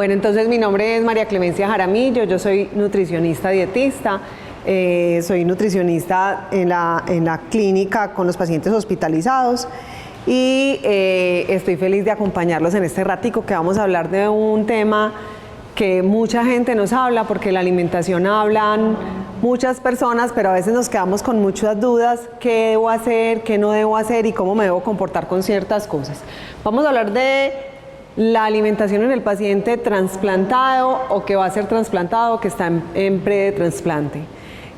Bueno, entonces mi nombre es María Clemencia Jaramillo, yo soy nutricionista dietista, soy nutricionista en la clínica con los pacientes hospitalizados y estoy feliz de acompañarlos en este ratico que vamos a hablar de un tema que mucha gente nos habla, porque la alimentación hablan muchas personas, pero a veces nos quedamos con muchas dudas: qué debo hacer, qué no debo hacer y cómo me debo comportar con ciertas cosas. Vamos a hablar de la alimentación en el paciente trasplantado o que va a ser trasplantado, que está en pre-trasplante.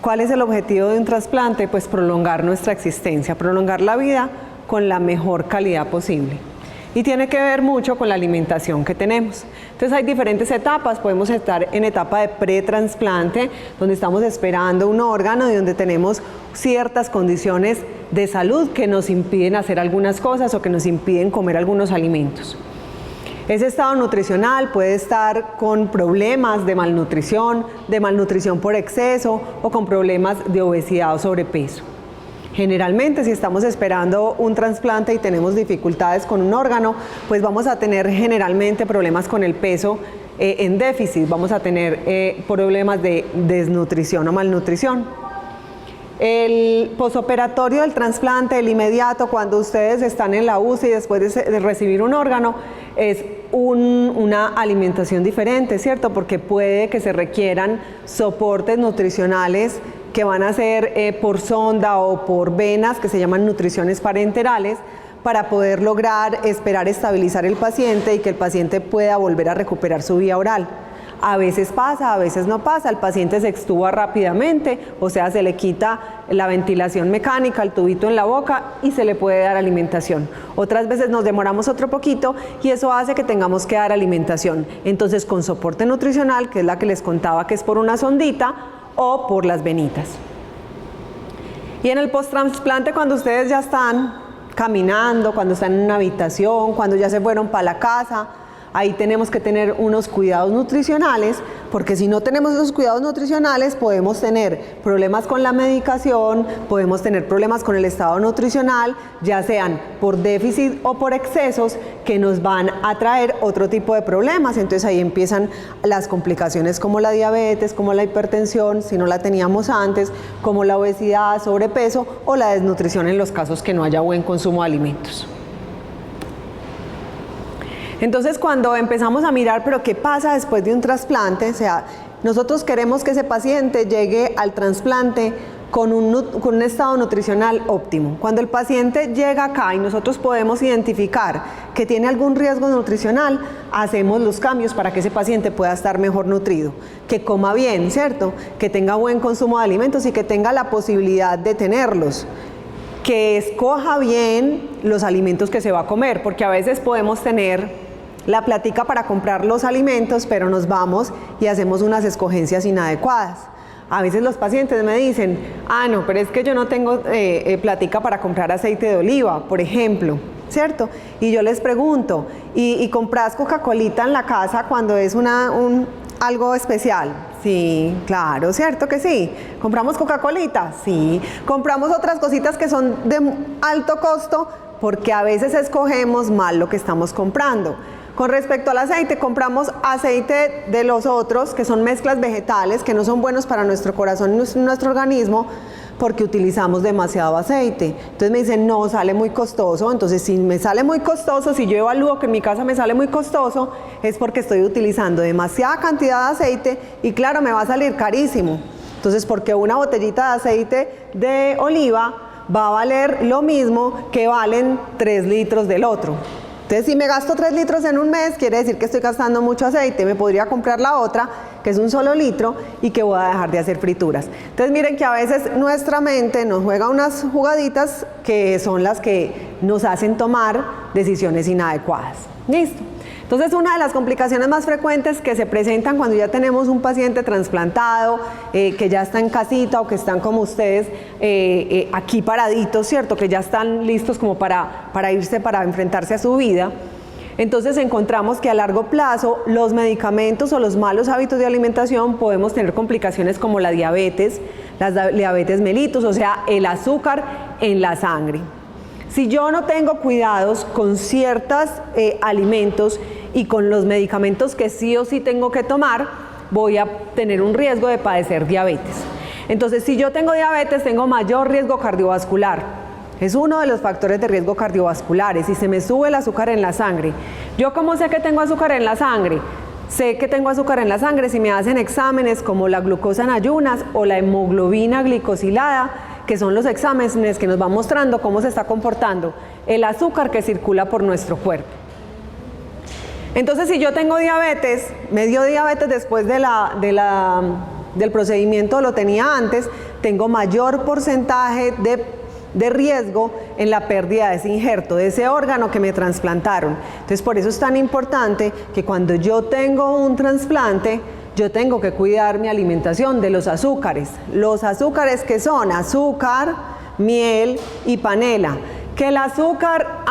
¿Cuál es el objetivo de un trasplante? Pues prolongar nuestra existencia, prolongar la vida con la mejor calidad posible. Y tiene que ver mucho con la alimentación que tenemos. Entonces hay diferentes etapas. Podemos estar en etapa de pre-trasplante, donde estamos esperando un órgano y donde tenemos ciertas condiciones de salud que nos impiden hacer algunas cosas o que nos impiden comer algunos alimentos. Ese estado nutricional puede estar con problemas de malnutrición por exceso o con problemas de obesidad o sobrepeso. Generalmente, si estamos esperando un trasplante y tenemos dificultades con un órgano, pues vamos a tener generalmente problemas con el peso en déficit, vamos a tener problemas de desnutrición o malnutrición. El posoperatorio del trasplante, el inmediato, cuando ustedes están en la UCI después de recibir un órgano, es una alimentación diferente, ¿cierto? Porque puede que se requieran soportes nutricionales que van a ser por sonda o por venas, que se llaman nutriciones parenterales, para poder lograr esperar estabilizar el paciente y que el paciente pueda volver a recuperar su vía oral. A veces pasa, a veces no pasa, el paciente se extuba rápidamente, o sea, se le quita la ventilación mecánica, el tubito en la boca y se le puede dar alimentación. Otras veces nos demoramos otro poquito y eso hace que tengamos que dar alimentación. Entonces, con soporte nutricional, que es la que les contaba que es por una sondita o por las venitas. Y en el post-trasplante, cuando ustedes ya están caminando, cuando están en una habitación, cuando ya se fueron para la casa, ahí tenemos que tener unos cuidados nutricionales, porque si no tenemos esos cuidados nutricionales podemos tener problemas con la medicación, podemos tener problemas con el estado nutricional, ya sean por déficit o por excesos, que nos van a traer otro tipo de problemas. Entonces ahí empiezan las complicaciones como la diabetes, como la hipertensión, si no la teníamos antes, como la obesidad, sobrepeso o la desnutrición en los casos que no haya buen consumo de alimentos. Entonces, cuando empezamos a mirar, pero ¿qué pasa después de un trasplante? O sea, nosotros queremos que ese paciente llegue al trasplante con un estado nutricional óptimo. Cuando el paciente llega acá y nosotros podemos identificar que tiene algún riesgo nutricional, hacemos los cambios para que ese paciente pueda estar mejor nutrido, que coma bien, ¿cierto? Que tenga buen consumo de alimentos y que tenga la posibilidad de tenerlos. Que escoja bien los alimentos que se va a comer, porque a veces podemos tener la plática para comprar los alimentos, pero nos vamos y hacemos unas escogencias inadecuadas. A veces los pacientes me dicen: ah, no, pero es que yo no tengo plática para comprar aceite de oliva, por ejemplo, ¿cierto? Y yo les pregunto: ¿y compras Coca-Colita en la casa cuando es algo especial? Sí, claro, ¿cierto que sí? ¿Compramos Coca-Colita? Sí. ¿Compramos otras cositas que son de alto costo? Porque a veces escogemos mal lo que estamos comprando. Con respecto al aceite, compramos aceite de los otros, que son mezclas vegetales, que no son buenos para nuestro corazón y nuestro organismo, porque utilizamos demasiado aceite. Entonces me dicen: no, sale muy costoso. Entonces, si me sale muy costoso, si yo evalúo que en mi casa me sale muy costoso, es porque estoy utilizando demasiada cantidad de aceite y claro, me va a salir carísimo. Entonces, porque una botellita de aceite de oliva va a valer lo mismo que valen 3 litros del otro. Entonces, si me gasto 3 litros en un mes, quiere decir que estoy gastando mucho aceite. Me podría comprar la otra, que es un solo litro, y que voy a dejar de hacer frituras. Entonces, miren que a veces nuestra mente nos juega unas jugaditas que son las que nos hacen tomar decisiones inadecuadas. ¿Listo? Entonces, una de las complicaciones más frecuentes que se presentan cuando ya tenemos un paciente trasplantado, que ya está en casita o que están como ustedes aquí paraditos, ¿cierto? Que ya están listos como para irse, para enfrentarse a su vida. Entonces encontramos que a largo plazo los medicamentos o los malos hábitos de alimentación podemos tener complicaciones como la diabetes mellitus, o sea, el azúcar en la sangre. Si yo no tengo cuidados con ciertos alimentos y con los medicamentos que sí o sí tengo que tomar, voy a tener un riesgo de padecer diabetes. Entonces, si yo tengo diabetes, tengo mayor riesgo cardiovascular. Es uno de los factores de riesgo cardiovasculares y se me sube el azúcar en la sangre. ¿Yo cómo sé que tengo azúcar en la sangre? Sé que tengo azúcar en la sangre si me hacen exámenes como la glucosa en ayunas o la hemoglobina glicosilada, que son los exámenes que nos van mostrando cómo se está comportando el azúcar que circula por nuestro cuerpo. Entonces, si yo tengo diabetes, me dio diabetes después del procedimiento, lo tenía antes, tengo mayor porcentaje de riesgo en la pérdida de ese injerto, de ese órgano que me trasplantaron. Entonces, por eso es tan importante que cuando yo tengo un trasplante, yo tengo que cuidar mi alimentación de los azúcares. Los azúcares que son azúcar, miel y panela. Que el azúcar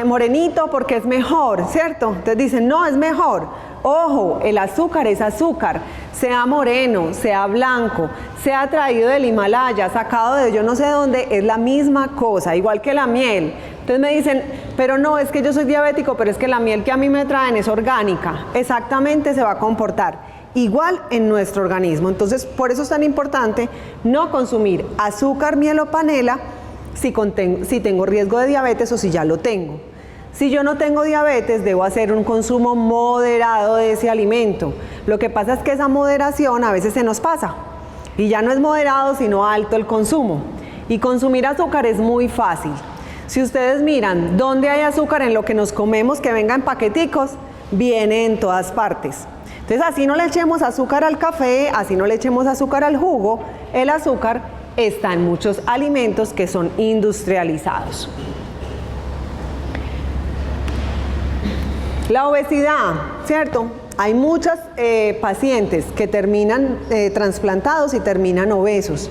morenito porque es mejor, ¿cierto? Entonces dicen, no, es mejor. Ojo, el azúcar es azúcar, sea moreno, sea blanco, sea traído del Himalaya, sacado de yo no sé dónde, es la misma cosa, igual que la miel. Entonces me dicen, pero no, es que yo soy diabético, pero es que la miel que a mí me traen es orgánica. Exactamente se va a comportar igual en nuestro organismo. Entonces, por eso es tan importante no consumir azúcar, miel o panela si tengo riesgo de diabetes o si ya lo tengo. Si yo no tengo diabetes, debo hacer un consumo moderado de ese alimento. Lo que pasa es que esa moderación a veces se nos pasa y ya no es moderado, sino alto el consumo. Y consumir azúcar es muy fácil. Si ustedes miran dónde hay azúcar en lo que nos comemos, que venga en paqueticos, viene en todas partes. Entonces, así no le echemos azúcar al café, así no le echemos azúcar al jugo, el azúcar está en muchos alimentos que son industrializados. La obesidad, ¿cierto? Hay muchos pacientes que terminan trasplantados y terminan obesos.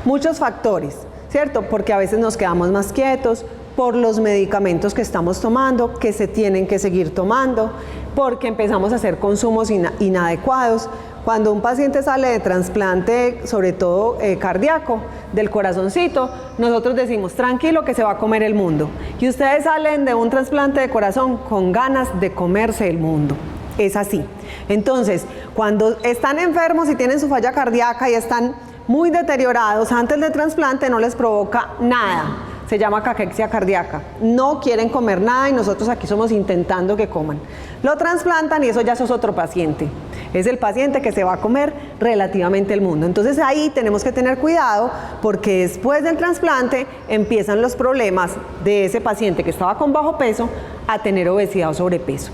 Muchos factores, ¿cierto? Porque a veces nos quedamos más quietos por los medicamentos que estamos tomando, que se tienen que seguir tomando, porque empezamos a hacer consumos inadecuados. Cuando un paciente sale de trasplante, sobre todo cardíaco, del corazoncito, nosotros decimos, tranquilo que se va a comer el mundo. Y ustedes salen de un trasplante de corazón con ganas de comerse el mundo. Es así. Entonces, cuando están enfermos y tienen su falla cardíaca y están muy deteriorados, antes del trasplante no les provoca nada. Se llama caquexia cardíaca. No quieren comer nada y nosotros aquí somos intentando que coman. Lo trasplantan y eso ya es otro paciente. Es el paciente que se va a comer relativamente el mundo. Entonces ahí tenemos que tener cuidado porque después del trasplante empiezan los problemas de ese paciente que estaba con bajo peso a tener obesidad o sobrepeso.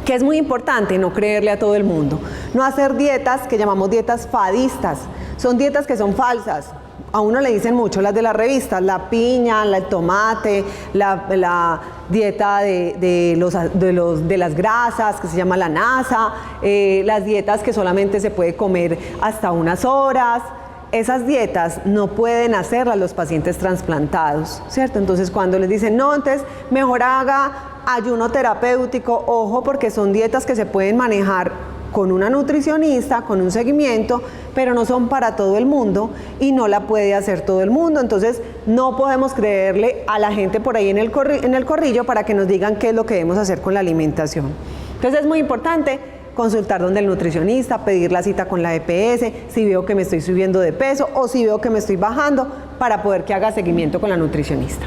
Que es muy importante no creerle a todo el mundo. No hacer dietas que llamamos dietas fadistas. Son dietas que son falsas. A uno le dicen mucho las de las revistas, la piña, el tomate, la dieta de las grasas, que se llama la NASA, las dietas que solamente se puede comer hasta unas horas. Esas dietas no pueden hacerlas los pacientes trasplantados, ¿cierto? Entonces cuando les dicen, no, entonces mejor haga ayuno terapéutico, ojo, porque son dietas que se pueden manejar con una nutricionista, con un seguimiento, pero no son para todo el mundo y no la puede hacer todo el mundo. Entonces no podemos creerle a la gente por ahí en el corrillo para que nos digan qué es lo que debemos hacer con la alimentación. Entonces es muy importante consultar donde el nutricionista, pedir la cita con la EPS, si veo que me estoy subiendo de peso o si veo que me estoy bajando, para poder que haga seguimiento con la nutricionista.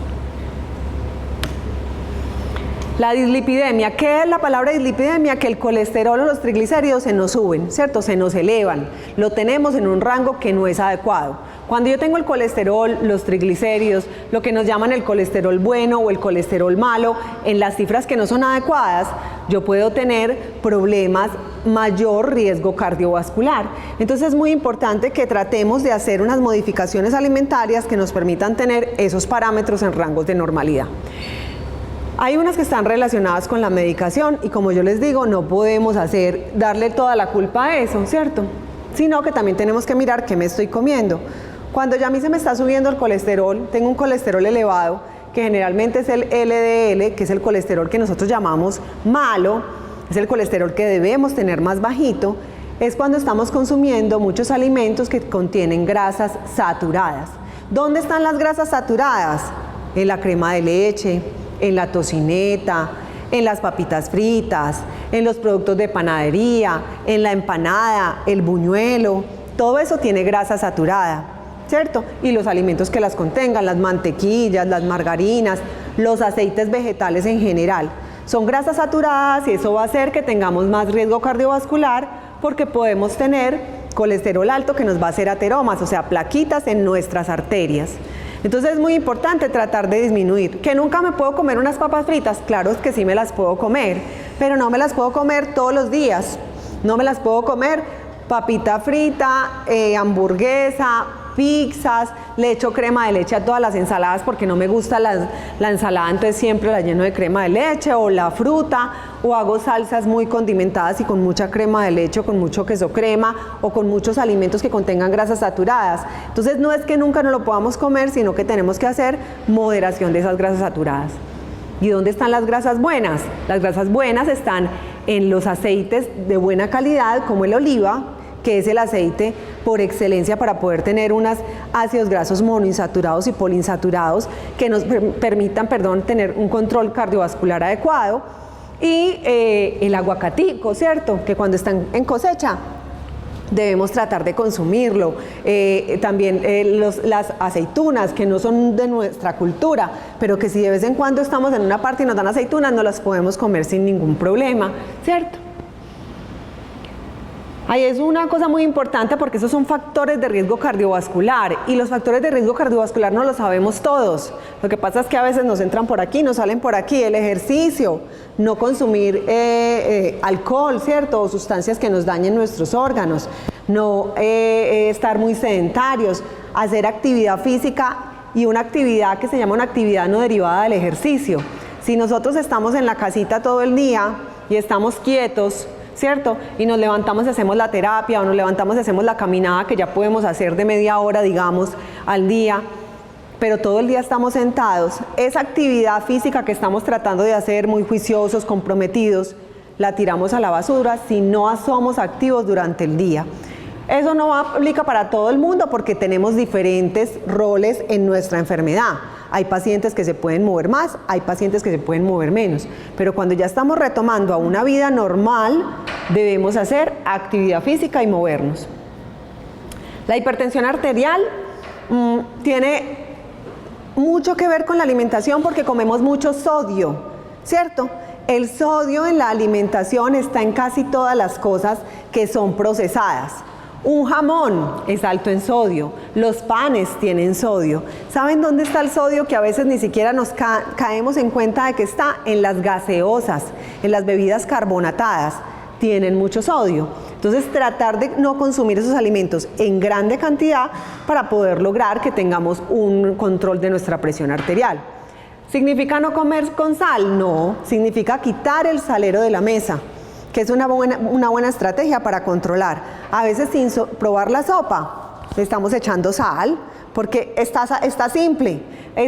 La dislipidemia, ¿qué es la palabra dislipidemia? Que el colesterol o los triglicéridos se nos suben, ¿cierto? Se nos elevan, lo tenemos en un rango que no es adecuado. Cuando yo tengo el colesterol, los triglicéridos, lo que nos llaman el colesterol bueno o el colesterol malo, en las cifras que no son adecuadas, yo puedo tener problemas, mayor riesgo cardiovascular. Entonces es muy importante que tratemos de hacer unas modificaciones alimentarias que nos permitan tener esos parámetros en rangos de normalidad. Hay unas que están relacionadas con la medicación y como yo les digo, no podemos darle toda la culpa a eso, ¿cierto? Sino que también tenemos que mirar qué me estoy comiendo. Cuando ya a mí se me está subiendo el colesterol, tengo un colesterol elevado, que generalmente es el LDL, que es el colesterol que nosotros llamamos malo, es el colesterol que debemos tener más bajito, es cuando estamos consumiendo muchos alimentos que contienen grasas saturadas. ¿Dónde están las grasas saturadas? En la crema de leche, en la tocineta, en las papitas fritas, en los productos de panadería, en la empanada, el buñuelo, todo eso tiene grasa saturada, ¿cierto? Y los alimentos que las contengan, las mantequillas, las margarinas, los aceites vegetales en general, son grasas saturadas y eso va a hacer que tengamos más riesgo cardiovascular porque podemos tener colesterol alto que nos va a hacer ateromas, o sea, plaquitas en nuestras arterias. Entonces es muy importante tratar de disminuir. ¿Que nunca me puedo comer unas papas fritas? Claro es que sí me las puedo comer, pero no me las puedo comer todos los días. No me las puedo comer papita frita, hamburguesa, pizzas, le echo crema de leche a todas las ensaladas porque no me gusta la ensalada, entonces siempre la lleno de crema de leche, o la fruta, o hago salsas muy condimentadas y con mucha crema de leche, o con mucho queso crema, o con muchos alimentos que contengan grasas saturadas. Entonces no es que nunca no lo podamos comer, sino que tenemos que hacer moderación de esas grasas saturadas. ¿Y dónde están las grasas buenas? Las grasas buenas están en los aceites de buena calidad, como el oliva, que es el aceite por excelencia para poder tener unos ácidos grasos monoinsaturados y poliinsaturados que nos permitan, tener un control cardiovascular adecuado. Y el aguacatico, ¿cierto? Que cuando están en cosecha debemos tratar de consumirlo. También las aceitunas, que no son de nuestra cultura, pero que si de vez en cuando estamos en una parte y nos dan aceitunas, no las podemos comer sin ningún problema, ¿cierto? Ahí es una cosa muy importante porque esos son factores de riesgo cardiovascular y los factores de riesgo cardiovascular no los sabemos todos. Lo que pasa es que a veces nos entran por aquí, nos salen por aquí. El ejercicio, no consumir alcohol, ¿cierto? O sustancias que nos dañen nuestros órganos, no estar muy sedentarios, hacer actividad física y una actividad que se llama una actividad no derivada del ejercicio. Si nosotros estamos en la casita todo el día y estamos quietos, ¿cierto? Y nos levantamos y hacemos la terapia, o nos levantamos y hacemos la caminada que ya podemos hacer de media hora, digamos, al día, pero todo el día estamos sentados. Esa actividad física que estamos tratando de hacer, muy juiciosos, comprometidos, la tiramos a la basura si no somos activos durante el día. Eso no aplica para todo el mundo porque tenemos diferentes roles en nuestra enfermedad. Hay pacientes que se pueden mover más, hay pacientes que se pueden mover menos. Pero cuando ya estamos retomando a una vida normal, debemos hacer actividad física y movernos. La hipertensión arterial tiene mucho que ver con la alimentación porque comemos mucho sodio, ¿cierto? El sodio en la alimentación está en casi todas las cosas que son procesadas. Un jamón es alto en sodio, los panes tienen sodio. ¿Saben dónde está el sodio? Que a veces ni siquiera nos caemos en cuenta de que está en las gaseosas, en las bebidas carbonatadas, tienen mucho sodio. Entonces tratar de no consumir esos alimentos en grande cantidad para poder lograr que tengamos un control de nuestra presión arterial. ¿Significa no comer con sal? No, significa quitar el salero de la mesa, que es una buena estrategia para controlar. A veces sin probar la sopa, le estamos echando sal, porque está simple.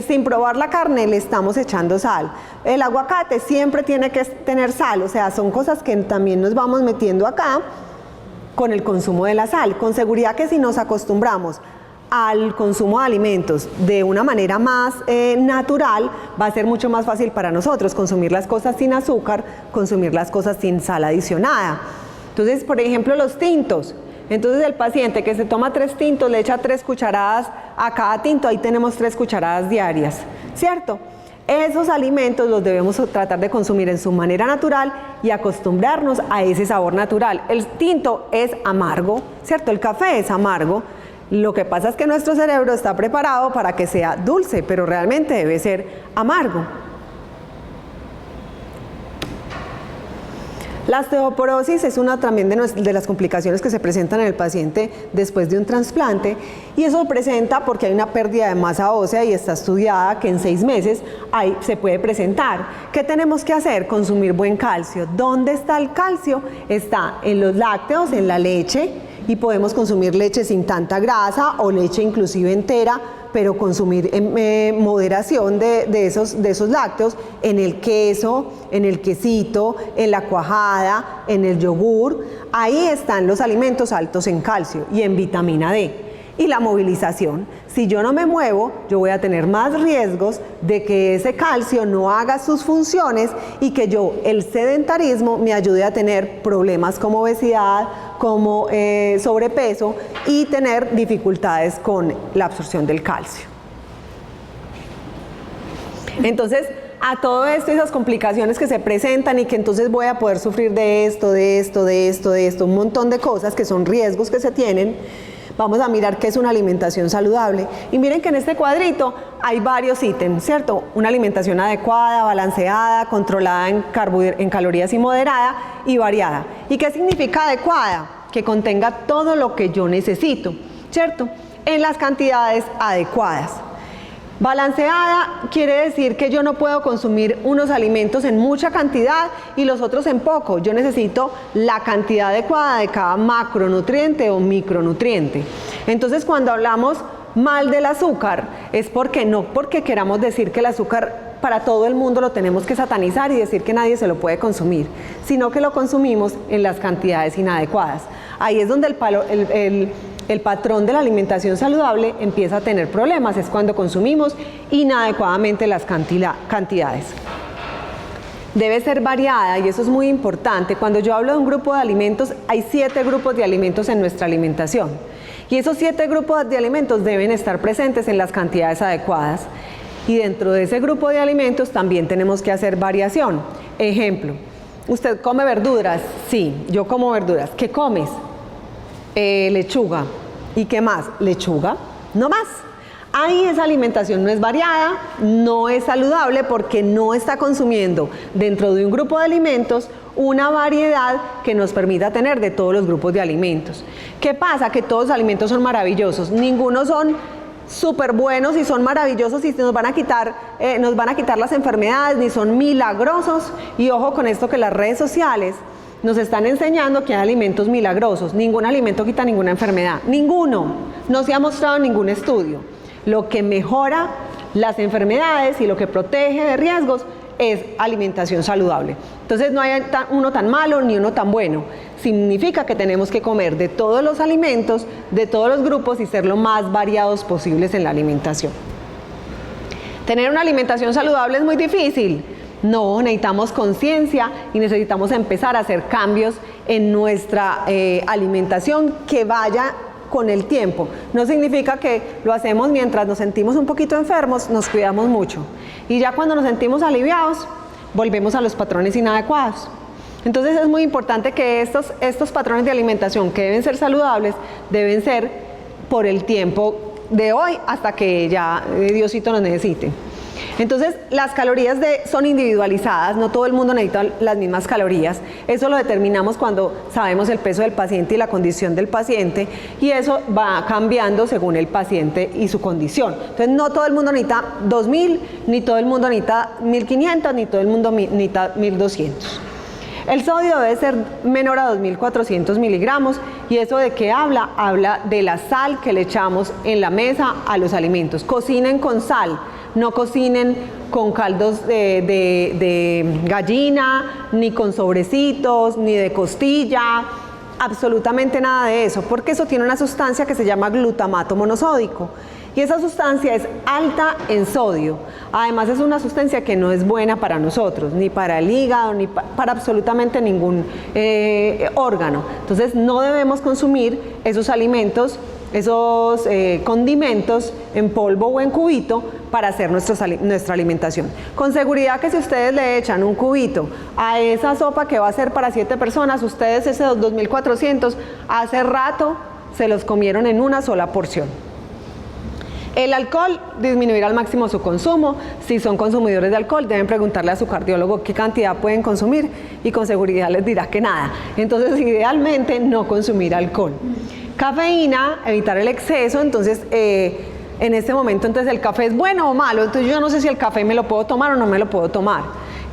Sin probar la carne, le estamos echando sal. El aguacate siempre tiene que tener sal, o sea, son cosas que también nos vamos metiendo acá con el consumo de la sal. Con seguridad que si nos acostumbramos al consumo de alimentos de una manera más natural, va a ser mucho más fácil para nosotros consumir las cosas sin azúcar, consumir las cosas sin sal adicionada. Entonces, por ejemplo, los tintos. Entonces el paciente que se toma 3 tintos le echa 3 cucharadas a cada tinto, ahí tenemos 3 cucharadas diarias, ¿cierto? Esos alimentos los debemos tratar de consumir en su manera natural y acostumbrarnos a ese sabor natural. El tinto es amargo, ¿cierto? El café es amargo. Lo que pasa es que nuestro cerebro está preparado para que sea dulce, pero realmente debe ser amargo. La osteoporosis es una también de las complicaciones que se presentan en el paciente después de un trasplante, y eso se presenta porque hay una pérdida de masa ósea y está estudiada que en 6 meses se puede presentar. ¿Qué tenemos que hacer? Consumir buen calcio. ¿Dónde está el calcio? Está en los lácteos, en la leche, y podemos consumir leche sin tanta grasa o leche inclusive entera, pero consumir en moderación de esos lácteos, en el queso, en el quesito, en la cuajada, en el yogur. Ahí están los alimentos altos en calcio y en vitamina D. y la movilización. Si yo no me muevo, yo voy a tener más riesgos de que ese calcio no haga sus funciones y que el sedentarismo me ayude a tener problemas como obesidad, como sobrepeso y tener dificultades con la absorción del calcio. Entonces, a todo esto, esas complicaciones que se presentan y que entonces voy a poder sufrir de esto, un montón de cosas que son riesgos que se tienen, vamos a mirar qué es una alimentación saludable. Y miren que en este cuadrito hay varios ítems, ¿cierto? Una alimentación adecuada, balanceada, controlada en calorías y moderada y variada. ¿Y qué significa adecuada? Que contenga todo lo que yo necesito, ¿cierto? En las cantidades adecuadas. Balanceada quiere decir que yo no puedo consumir unos alimentos en mucha cantidad y los otros en poco. Yo necesito la cantidad adecuada de cada macronutriente o micronutriente. Entonces, cuando hablamos mal del azúcar, es no porque queramos decir que el azúcar para todo el mundo lo tenemos que satanizar y decir que nadie se lo puede consumir, sino que lo consumimos en las cantidades inadecuadas. Ahí es donde el patrón de la alimentación saludable empieza a tener problemas, es cuando consumimos inadecuadamente las cantidades. Debe ser variada y eso es muy importante. Cuando yo hablo de un grupo de alimentos, hay 7 grupos de alimentos en nuestra alimentación y esos 7 grupos de alimentos deben estar presentes en las cantidades adecuadas y dentro de ese grupo de alimentos también tenemos que hacer variación. Ejemplo, ¿usted come verduras? Sí, yo como verduras. ¿Qué comes? Lechuga. ¿Y qué más? Lechuga, no más. Ahí esa alimentación no es variada, no es saludable porque no está consumiendo dentro de un grupo de alimentos una variedad que nos permita tener de todos los grupos de alimentos. ¿Qué pasa? Que todos los alimentos son maravillosos, ninguno son súper buenos y son maravillosos y nos van a quitar las enfermedades, ni son milagrosos. Y ojo con esto, que las redes sociales nos están enseñando que hay alimentos milagrosos. Ningún alimento quita ninguna enfermedad, ninguno. No se ha mostrado en ningún estudio. Lo que mejora las enfermedades y lo que protege de riesgos es alimentación saludable. Entonces no hay uno tan malo ni uno tan bueno. Significa que tenemos que comer de todos los alimentos, de todos los grupos y ser lo más variados posibles en la alimentación. Tener una alimentación saludable es muy difícil. No, necesitamos conciencia y necesitamos empezar a hacer cambios en nuestra alimentación que vaya con el tiempo. No significa que lo hacemos mientras nos sentimos un poquito enfermos, nos cuidamos mucho. Y ya cuando nos sentimos aliviados, volvemos a los patrones inadecuados. Entonces es muy importante que estos patrones de alimentación que deben ser saludables, deben ser por el tiempo de hoy hasta que ya Diosito nos necesite. Entonces, las calorías son individualizadas, no todo el mundo necesita las mismas calorías. Eso lo determinamos cuando sabemos el peso del paciente y la condición del paciente, y eso va cambiando según el paciente y su condición. Entonces, no todo el mundo necesita 2.000, ni todo el mundo necesita 1.500, ni todo el mundo necesita 1.200. El sodio debe ser menor a 2.400 miligramos, y eso de qué habla? Habla de la sal que le echamos en la mesa a los alimentos. Cocinen con sal. No cocinen con caldos de gallina, ni con sobrecitos, ni de costilla, absolutamente nada de eso, porque eso tiene una sustancia que se llama glutamato monosódico. Y esa sustancia es alta en sodio. Además es una sustancia que no es buena para nosotros, ni para el hígado, ni para absolutamente ningún órgano. Entonces no debemos consumir esos alimentos, esos condimentos en polvo o en cubito para hacer nuestra alimentación. Con seguridad que si ustedes le echan un cubito a esa sopa que va a ser para 7 personas, ustedes esos 2.400 hace rato se los comieron en una sola porción. El alcohol, disminuir al máximo su consumo. Si son consumidores de alcohol, deben preguntarle a su cardiólogo qué cantidad pueden consumir y con seguridad les dirá que nada. Entonces, idealmente, no consumir alcohol. Cafeína, evitar el exceso. Entonces, en este momento, el café es bueno o malo. Entonces, yo no sé si el café me lo puedo tomar o no me lo puedo tomar.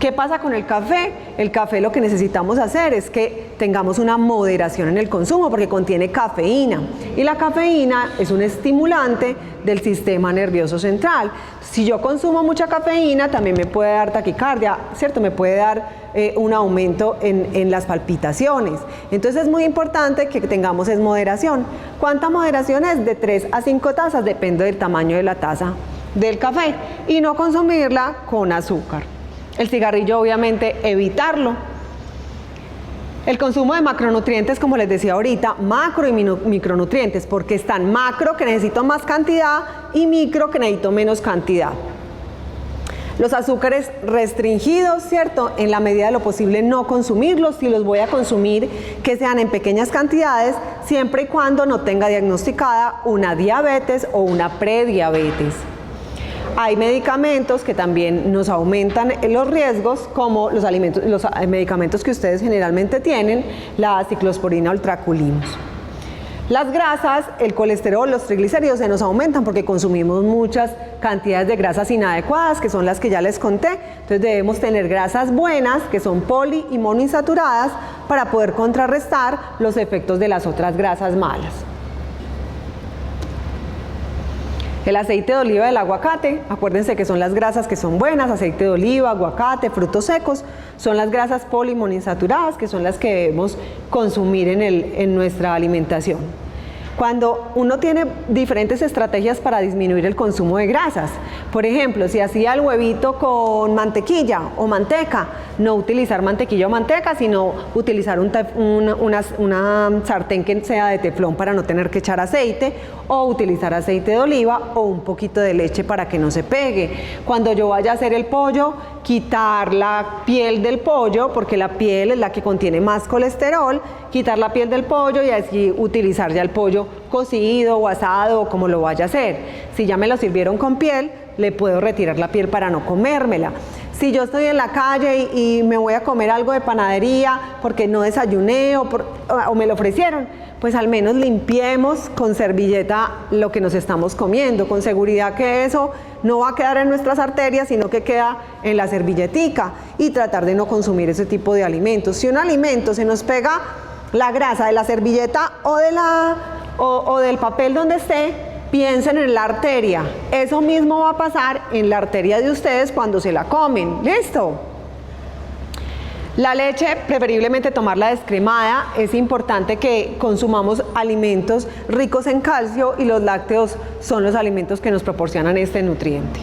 ¿Qué pasa con el café? El café lo que necesitamos hacer es que tengamos una moderación en el consumo porque contiene cafeína y la cafeína es un estimulante del sistema nervioso central. Si yo consumo mucha cafeína también me puede dar taquicardia, ¿cierto? Me puede dar un aumento en las palpitaciones. Entonces es muy importante que tengamos esa moderación. ¿Cuánta moderación es? De 3 a 5 tazas, depende del tamaño de la taza del café, y no consumirla con azúcar. El cigarrillo, obviamente, evitarlo. El consumo de macronutrientes, como les decía ahorita, macro y micronutrientes, porque están macro, que necesito más cantidad, y micro, que necesito menos cantidad. Los azúcares restringidos, ¿cierto? En la medida de lo posible no consumirlos. Si los voy a consumir, que sean en pequeñas cantidades, siempre y cuando no tenga diagnosticada una diabetes o una prediabetes. Hay medicamentos que también nos aumentan los riesgos, como los medicamentos que ustedes generalmente tienen, la ciclosporina o el traculimos. Las grasas, el colesterol, los triglicéridos se nos aumentan porque consumimos muchas cantidades de grasas inadecuadas, que son las que ya les conté. Entonces debemos tener grasas buenas, que son poli y monoinsaturadas, para poder contrarrestar los efectos de las otras grasas malas. El aceite de oliva del aguacate, acuérdense que son las grasas que son buenas, aceite de oliva, aguacate, frutos secos, son las grasas poliinsaturadadas, que son las que debemos consumir en nuestra alimentación. Cuando uno tiene diferentes estrategias para disminuir el consumo de grasas, por ejemplo, si hacía el huevito con mantequilla o manteca, no utilizar mantequilla o manteca, sino utilizar una sartén que sea de teflón para no tener que echar aceite, o utilizar aceite de oliva o un poquito de leche para que no se pegue. Cuando yo vaya a hacer el pollo, quitar la piel del pollo, porque la piel es la que contiene más colesterol, quitar la piel del pollo y así utilizar ya el pollo cocido o asado o como lo vaya a hacer. Si ya me lo sirvieron con piel, le puedo retirar la piel para no comérmela. Si yo estoy en la calle y me voy a comer algo de panadería porque no desayuné o me lo ofrecieron, pues al menos limpiemos con servilleta lo que nos estamos comiendo, con seguridad que eso no va a quedar en nuestras arterias, sino que queda en la servilletica, y tratar de no consumir ese tipo de alimentos. Si un alimento se nos pega la grasa de la servilleta o del papel donde esté, piensen en la arteria. Eso mismo va a pasar en la arteria de ustedes cuando se la comen. ¿Listo? La leche, preferiblemente tomarla descremada. Es importante que consumamos alimentos ricos en calcio, y los lácteos son los alimentos que nos proporcionan este nutriente.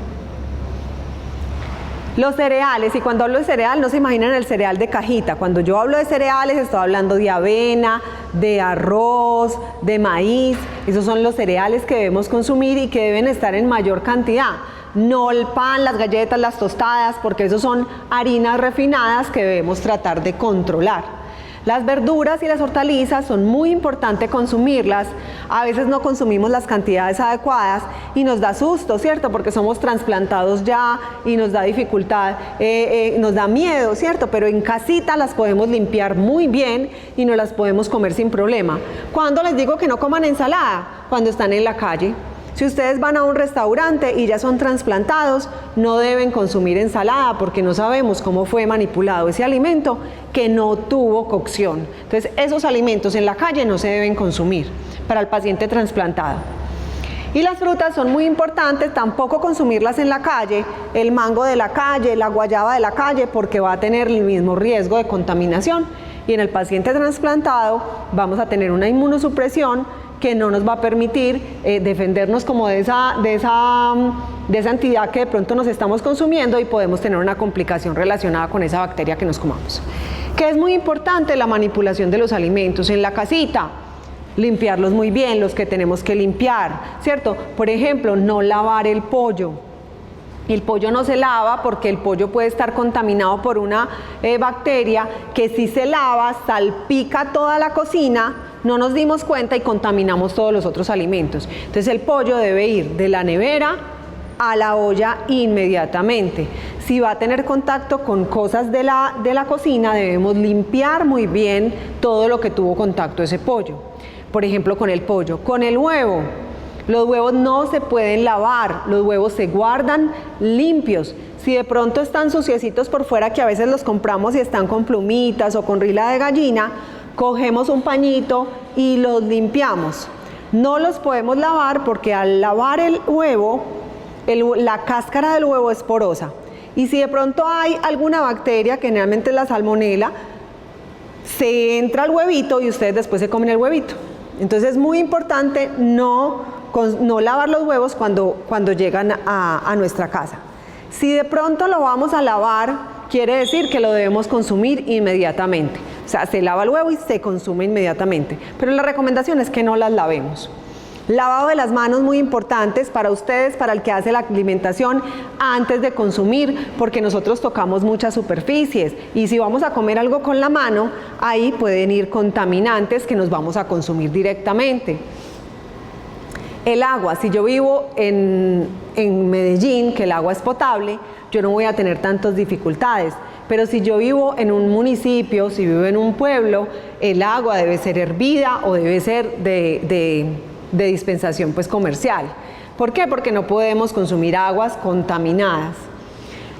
Los cereales, y cuando hablo de cereal no se imaginan el cereal de cajita. Cuando yo hablo de cereales estoy hablando de avena, de arroz, de maíz. Esos son los cereales que debemos consumir y que deben estar en mayor cantidad. No el pan, las galletas, las tostadas, porque esos son harinas refinadas que debemos tratar de controlar. Las verduras y las hortalizas son muy importantes consumirlas. A veces no consumimos las cantidades adecuadas y nos da susto, ¿cierto? Porque somos trasplantados ya y nos da dificultad, nos da miedo, ¿cierto? Pero en casita las podemos limpiar muy bien y nos las podemos comer sin problema. ¿Cuándo les digo que no coman ensalada? Cuando están en la calle. Si ustedes van a un restaurante y ya son trasplantados, no deben consumir ensalada porque no sabemos cómo fue manipulado ese alimento que no tuvo cocción. Entonces, esos alimentos en la calle no se deben consumir para el paciente trasplantado. Y las frutas son muy importantes, tampoco consumirlas en la calle, el mango de la calle, la guayaba de la calle, porque va a tener el mismo riesgo de contaminación. Y en el paciente trasplantado vamos a tener una inmunosupresión que no nos va a permitir defendernos como de esa entidad que de pronto nos estamos consumiendo, y podemos tener una complicación relacionada con esa bacteria que nos comamos. Que es muy importante la manipulación de los alimentos en la casita. Limpiarlos muy bien, los que tenemos que limpiar, ¿cierto? Por ejemplo, no lavar el pollo. El pollo no se lava porque el pollo puede estar contaminado por una bacteria que si se lava salpica toda la cocina, no nos dimos cuenta y contaminamos todos los otros alimentos. Entonces el pollo debe ir de la nevera a la olla inmediatamente. Si va a tener contacto con cosas de la cocina, debemos limpiar muy bien todo lo que tuvo contacto ese pollo. Por ejemplo, con el pollo. Con el huevo, Los huevos no se pueden lavar, los huevos se guardan limpios. Si de pronto están suciecitos por fuera, que a veces los compramos y están con plumitas o con rila de gallina, cogemos un pañito y los limpiamos. No los podemos lavar porque al lavar el huevo, la cáscara del huevo es porosa. Y si de pronto hay alguna bacteria, que generalmente es la salmonela, se entra al huevito y ustedes después se comen el huevito. Entonces es muy importante no lavar los huevos cuando llegan a nuestra casa. Si de pronto lo vamos a lavar, quiere decir que lo debemos consumir inmediatamente. O sea, se lava el huevo y se consume inmediatamente. Pero la recomendación es que no las lavemos. Lavado de las manos muy importantes para ustedes, para el que hace la alimentación antes de consumir, porque nosotros tocamos muchas superficies y si vamos a comer algo con la mano, ahí pueden ir contaminantes que nos vamos a consumir directamente. El agua, si yo vivo en Medellín, que el agua es potable, yo no voy a tener tantas dificultades. Pero si yo vivo en un municipio, si vivo en un pueblo, el agua debe ser hervida o debe ser de dispensación pues comercial. ¿Por qué? Porque no podemos consumir aguas contaminadas.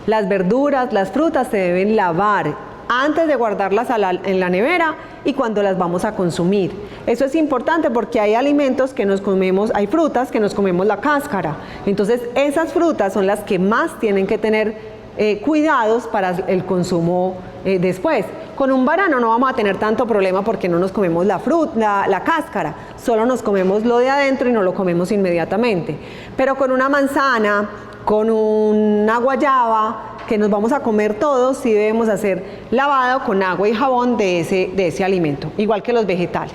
Las verduras, las frutas se deben lavar antes de guardarlas en la nevera y cuando las vamos a consumir. Eso es importante porque hay alimentos que nos comemos, hay frutas que nos comemos la cáscara. Entonces esas frutas son las que más tienen que tener cuidados para el consumo después. Con un banano no vamos a tener tanto problema porque no nos comemos la cáscara, solo nos comemos lo de adentro y no lo comemos inmediatamente. Pero con una manzana, con una guayaba, que nos vamos a comer todos, sí debemos hacer lavado con agua y jabón de ese alimento, igual que los vegetales.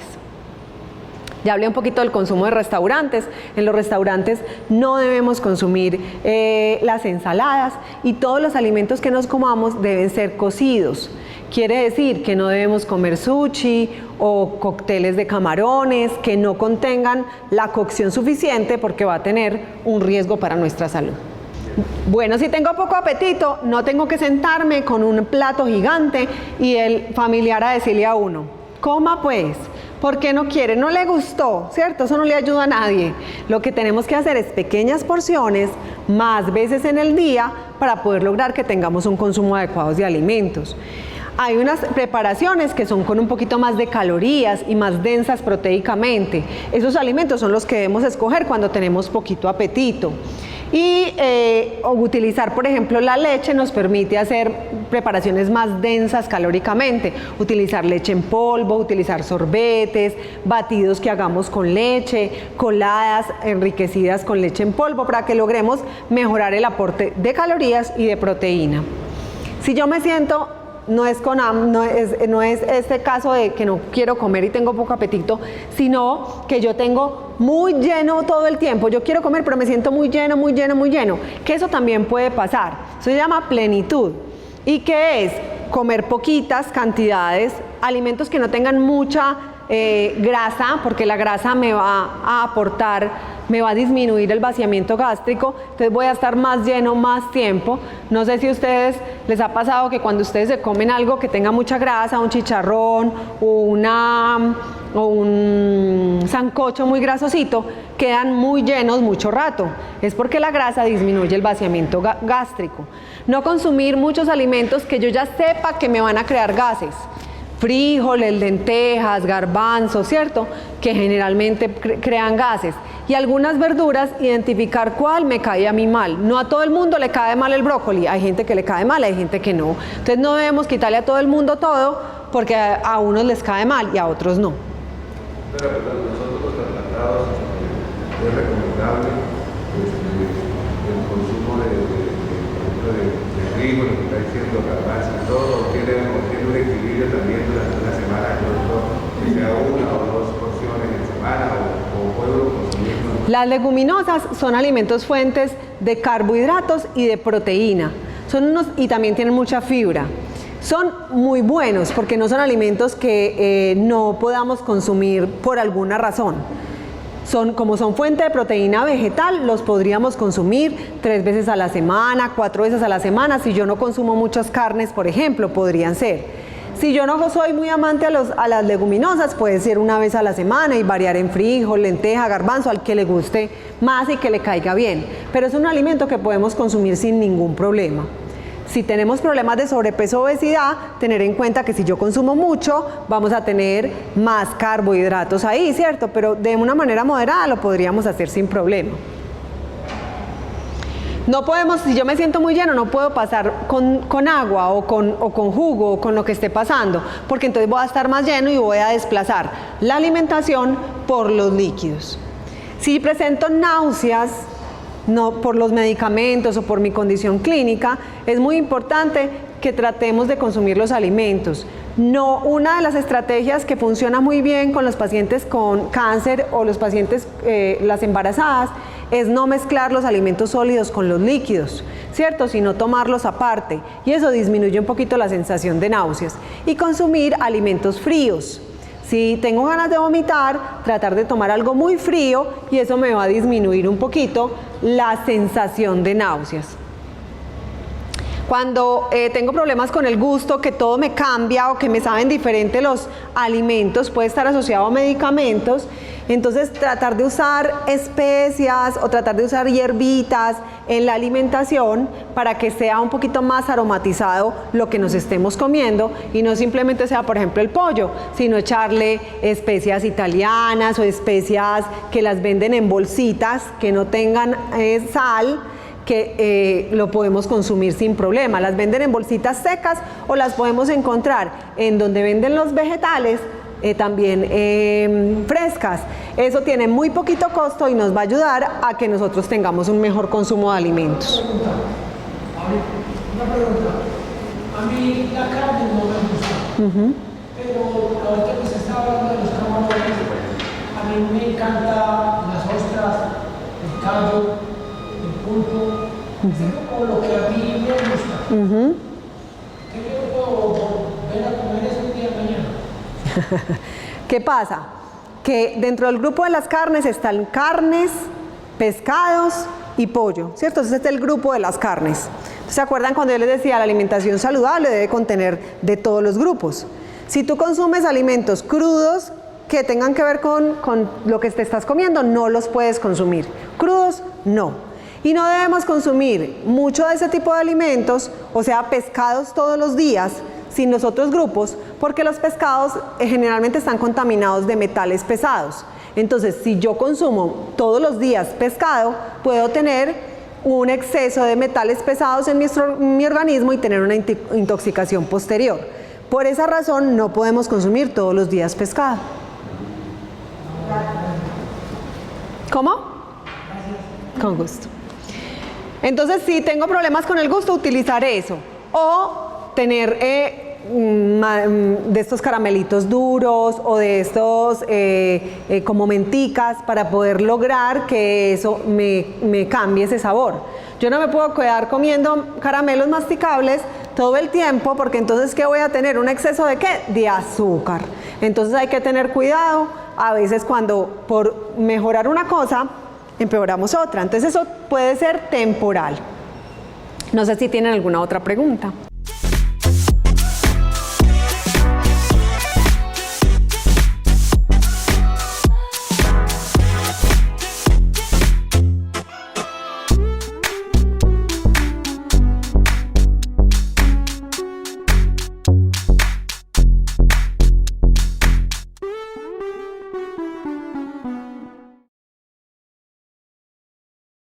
Ya hablé un poquito del consumo de restaurantes. En los restaurantes no debemos consumir las ensaladas y todos los alimentos que nos comamos deben ser cocidos. Quiere decir que no debemos comer sushi o cócteles de camarones que no contengan la cocción suficiente porque va a tener un riesgo para nuestra salud. Bueno, si tengo poco apetito, no tengo que sentarme con un plato gigante y el familiar a decirle a uno, coma pues. ¿Por qué no quiere? No le gustó, ¿cierto? Eso no le ayuda a nadie. Lo que tenemos que hacer es pequeñas porciones, más veces en el día, para poder lograr que tengamos un consumo adecuado de alimentos. Hay unas preparaciones que son con un poquito más de calorías y más densas proteicamente. Esos alimentos son los que debemos escoger cuando tenemos poquito apetito. Y utilizar, por ejemplo, la leche nos permite hacer preparaciones más densas calóricamente. Utilizar leche en polvo, utilizar sorbetes, batidos que hagamos con leche, coladas enriquecidas con leche en polvo para que logremos mejorar el aporte de calorías y de proteína. Si yo me siento... No es este caso de que no quiero comer y tengo poco apetito, sino que yo tengo muy lleno todo el tiempo. Yo quiero comer, pero me siento muy lleno, muy lleno, muy lleno. Que eso también puede pasar. Eso se llama plenitud. ¿Y qué es? Comer poquitas cantidades, alimentos que no tengan mucha grasa, porque la grasa me va a aportar, me va a disminuir el vaciamiento gástrico, entonces voy a estar más lleno más tiempo. No sé si a ustedes les ha pasado que cuando ustedes se comen algo que tenga mucha grasa, un chicharrón o un sancocho muy grasosito, quedan muy llenos mucho rato. Es porque la grasa disminuye el vaciamiento gástrico. No consumir muchos alimentos que yo ya sepa que me van a crear gases. Frijoles, lentejas, garbanzos, ¿cierto? Que generalmente crean gases. Y algunas verduras, identificar cuál me cae a mí mal. No a todo el mundo le cae mal el brócoli. Hay gente que le cae mal, hay gente que no. Entonces no debemos quitarle a todo el mundo todo porque a unos les cae mal y a otros no. Pero nosotros los trasladados es recomendable el consumo de trigo, lo que está diciendo garbanzo, todo tiene un equilibrio también durante una semana, que sea una o dos porciones en semana o puedo consumir. Las leguminosas son alimentos fuentes de carbohidratos y de proteína. Y también tienen mucha fibra. Son muy buenos porque no son alimentos que no podamos consumir por alguna razón. Como son fuente de proteína vegetal, los podríamos consumir 3 veces a la semana, 4 veces a la semana. Si yo no consumo muchas carnes, por ejemplo, podrían ser. Si yo no soy muy amante a las leguminosas, puede ser una vez a la semana y variar en frijol, lenteja, garbanzo, al que le guste más y que le caiga bien. Pero es un alimento que podemos consumir sin ningún problema. Si tenemos problemas de sobrepeso o obesidad, tener en cuenta que si yo consumo mucho, vamos a tener más carbohidratos ahí, ¿cierto? Pero de una manera moderada lo podríamos hacer sin problema. No podemos, si yo me siento muy lleno, no puedo pasar con agua o con jugo o con lo que esté pasando, porque entonces voy a estar más lleno y voy a desplazar la alimentación por los líquidos. Si presento náuseas, no por los medicamentos o por mi condición clínica, es muy importante que tratemos de consumir los alimentos. No, una de las estrategias que funciona muy bien con los pacientes con cáncer o los pacientes, las embarazadas, es no mezclar los alimentos sólidos con los líquidos, ¿cierto? Sino tomarlos aparte, y eso disminuye un poquito la sensación de náuseas. Y consumir alimentos fríos. Si tengo ganas de vomitar, tratar de tomar algo muy frío y eso me va a disminuir un poquito la sensación de náuseas. Cuando tengo problemas con el gusto, que todo me cambia o que me saben diferente los alimentos, puede estar asociado a medicamentos, entonces tratar de usar especias o tratar de usar hierbitas en la alimentación para que sea un poquito más aromatizado lo que nos estemos comiendo y no simplemente sea, por ejemplo, el pollo, sino echarle especias italianas o especias que las venden en bolsitas que no tengan sal, que lo podemos consumir sin problema. Las venden en bolsitas secas o las podemos encontrar en donde venden los vegetales, también frescas. Eso tiene muy poquito costo y nos va a ayudar a que nosotros tengamos un mejor consumo de alimentos. Una pregunta. A mí la carne no me gusta, pero ahorita que se está hablando de los camarones, a mí me encantan las ostras, el caldo, el pulpo, como lo que a mí me gusta. ¿Qué yo puedo volver a comer eso el día de mañana? ¿Qué pasa? Que dentro del grupo de las carnes están carnes, pescados y pollo, ¿cierto? Ese es el grupo de las carnes. ¿Se acuerdan cuando yo les decía la alimentación saludable debe contener de todos los grupos? Si tú consumes alimentos crudos que tengan que ver con lo que te estás comiendo, no los puedes consumir. Crudos, no. Y no debemos consumir mucho de ese tipo de alimentos, o sea, pescados todos los días, sin los otros grupos, porque los pescados generalmente están contaminados de metales pesados. Entonces, si yo consumo todos los días pescado, puedo tener un exceso de metales pesados en mi organismo y tener una intoxicación posterior. Por esa razón, no podemos consumir todos los días pescado. ¿Cómo? Con gusto. Entonces, si tengo problemas con el gusto, utilizar eso. O tener de estos caramelitos duros o de estos como menticas para poder lograr que eso me cambie ese sabor. Yo no me puedo quedar comiendo caramelos masticables todo el tiempo porque entonces ¿qué voy a tener? ¿Un exceso de qué? De azúcar. Entonces hay que tener cuidado a veces cuando por mejorar una cosa empeoramos otra. Entonces eso puede ser temporal. No sé si tienen alguna otra pregunta.